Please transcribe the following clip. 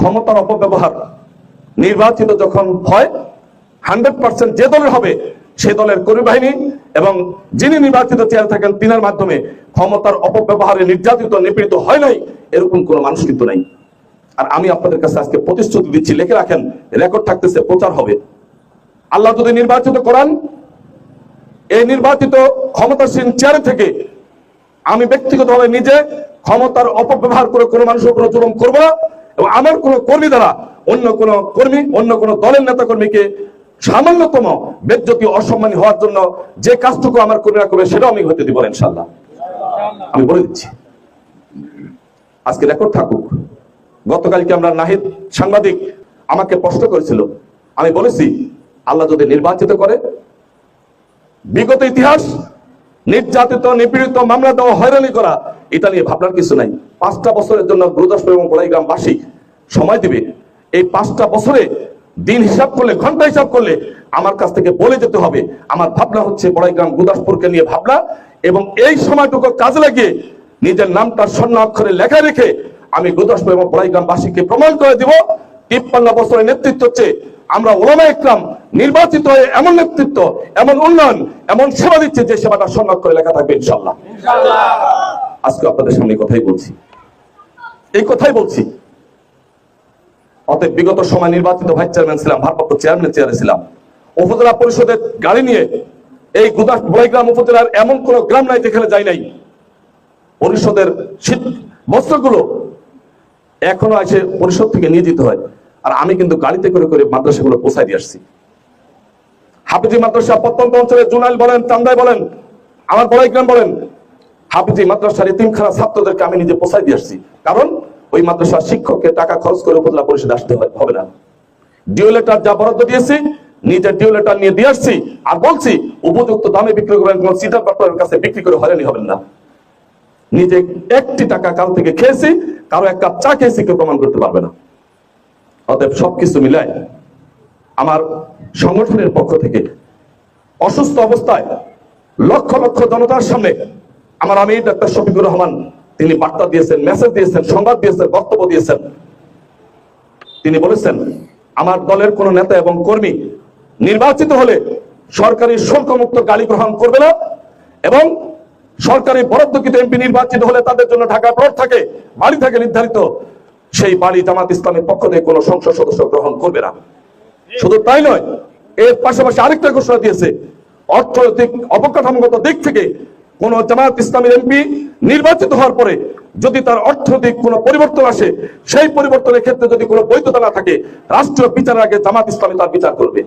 ক্ষমতার অপব্যবহার নির্বাচিত যখন হয় 100% যে দলের হবে সে দলের কর্মী বাহিনী এবং যিনি নির্বাচিত চেয়ারে থাকেন তিনার মাধ্যমে ক্ষমতার অপব্যবহারে নির্যাতিত নিপীড়িত হয় নাই এরকম কোন মানুষ কিন্তু নাই। আর আমি আপনাদের কাছে আজকে প্রতিশ্রুতি দিচ্ছি, লিখে রাখেন, রেকর্ড থাকতেছে, প্রচার হবে। আল্লাহ যদি নির্বাচিত করান, এই নির্বাচিত ক্ষমতাসীন চেয়ারে থেকে আমি ব্যক্তিগতভাবে নিজে ক্ষমতার অপব্যবহার করে কোনো মানুষের উপর জুলুম করবো না, এবং আমার কোনো কর্মী দ্বারা অন্য কোনো কর্মী, অন্য কোনো দলের নেতা কর্মীকে সামান্যতম বেজ্জতি অসম্মানী হওয়ার জন্য যে কাজটুকু আমার কর্মীরা করবে সেটাও আমি হতে দিব ইনশাআল্লাহ। আমি বলে দিচ্ছি, আজকে রেকর্ড থাকুক। গতকালকে আমরা নাহিদ সাংবাদিক আমাকে প্রশ্ন করেছিল, আমি বলেছি আল্লাহ যদি নির্বাচিত করে, বিগত ইতিহাস নির্যাতিত নিপীড়িত মামলা দেওয়া হয়রানি করা এটা নিয়ে ভাবনার কিছু নাই। 5টা বছরের জন্য গুরুদাসপুর এবং গোড়াইগ্রামবাসী সময় দিবে। এই 5টা বছরে দিন হিসাব করলে, ঘন্টা হিসাব করলে আমার কাছ থেকে বলে যেতে হবে আমার ভাবনা হচ্ছে গোড়াইগ্রাম গুরুদাসপুরকে নিয়ে ভাবনা, এবং এই সময়টুকু কাজে লাগিয়ে নিজের নামটা স্বর্ণ অক্ষরে লেখা রেখে আমি গুরুদাসপুর এবং গোড়াইগ্রামবাসীকে প্রমাণ করে দিব 53 বছরের নেতৃত্ব হচ্ছে আমরা ওলামা ইকরাম নির্বাচিত হয়ে এমন নেতৃত্ব, এমন উন্নয়ন, এমন সেবা দিচ্ছে যে সেবাটা স্বর্ণ অক্ষরে লেখা থাকবে ইনশাআল্লাহ। আজকে আপনাদের সামনে কথাই বলছি, এই কথাই বলছি। অতএব বিগত সময় নির্বাচিত ভাইস চেয়ারম্যান ছিলাম, ভারপ্রাপ্ত চেয়ারম্যান চেয়ারে ছিলাম। উপজেলা পরিষদের গাড়ি নিয়ে এই গোড়াইগ্রাম উপজেলার এমন কোন গ্রাম নাই যেখানে যাই নাই। পরিষদের শীত বস্ত্রগুলো এখনো এসে পরিষদ থেকে নিয়ে যেতে হয়, আর আমি কিন্তু গাড়িতে করে করে মাদ্রাসাগুলো পৌঁছায় দিয়ে আসছি। হাফিজি মাদ্রাসা প্রত্যন্ত অঞ্চলে জুনাইল বলেন, চান্দাই বলেন, আমার গোড়াইগ্রাম বলেন, হাফিজি মাদ্রাসার এতিমখানা ছাত্রদেরকে আমি নিজে পৌঁছায় দিয়ে আসছি। কারণ ওই মাদ্রাসার শিক্ষককে টাকা খরচ করে উপজেলা পরিষদে আসতে হবে না। ডিও লেটার যা বরাদ্দ দিয়েছি নিজের ডিও লেটার নিয়ে দিয়ে আসছি, আর বলছি উপযুক্ত দামে বিক্রি করবেন, কোন সিটার পাট্টারের কাছে বিক্রি করে হয়রানি হবেন না। নিজে 1টি টাকা কাল থেকে খেয়েছি, কারো 1 কাপ চা খেয়েছি কেউ প্রমাণ করতে পারবে না। অতএব সবকিছু মিলায় আমার সংগঠনের পক্ষ থেকে অসুস্থ অবস্থায় লক্ষ লক্ষ জনতার সামনে আমার আমির ডাক্তার শফিকুর রহমান তিনি বার্তা দিয়েছেন, মেসেজ দিয়েছেন, সংবাদ দিয়েছেন, বক্তব্য দিয়েছেন। তিনি বলেছেন আমার দলের কোন নেতা এবং কর্মী নির্বাচিত হলে সরকারি শুল্কমুক্ত গাড়ি গ্রহণ করবে না, এবং সরকারি বরাদ্দকৃত এমপি নির্বাচিত হলে তাদের জন্য ঢাকা প্লট থাকে, বাড়ি থাকে নির্ধারিত, সেই বাড়ি জামাত ইসলামের পক্ষ থেকে কোনো সংসদ সদস্য গ্রহণ করবে না। শুধু তাই নয়, এর পাশাপাশি আরেকটা ঘোষণা দিয়েছে, অর্থনৈতিক অবকাঠামোগত দিক থেকে কোন জামাত ইসলামের এমপি নির্বাচিত হওয়ার পরে যদি তার অর্থনৈতিক কোনো পরিবর্তন আসে, সেই পরিবর্তনের ক্ষেত্রে যদি কোনো বৈধতা না থাকে, রাষ্ট্রীয় বিচারের আগে জামাত ইসলামী তার বিচার করবে।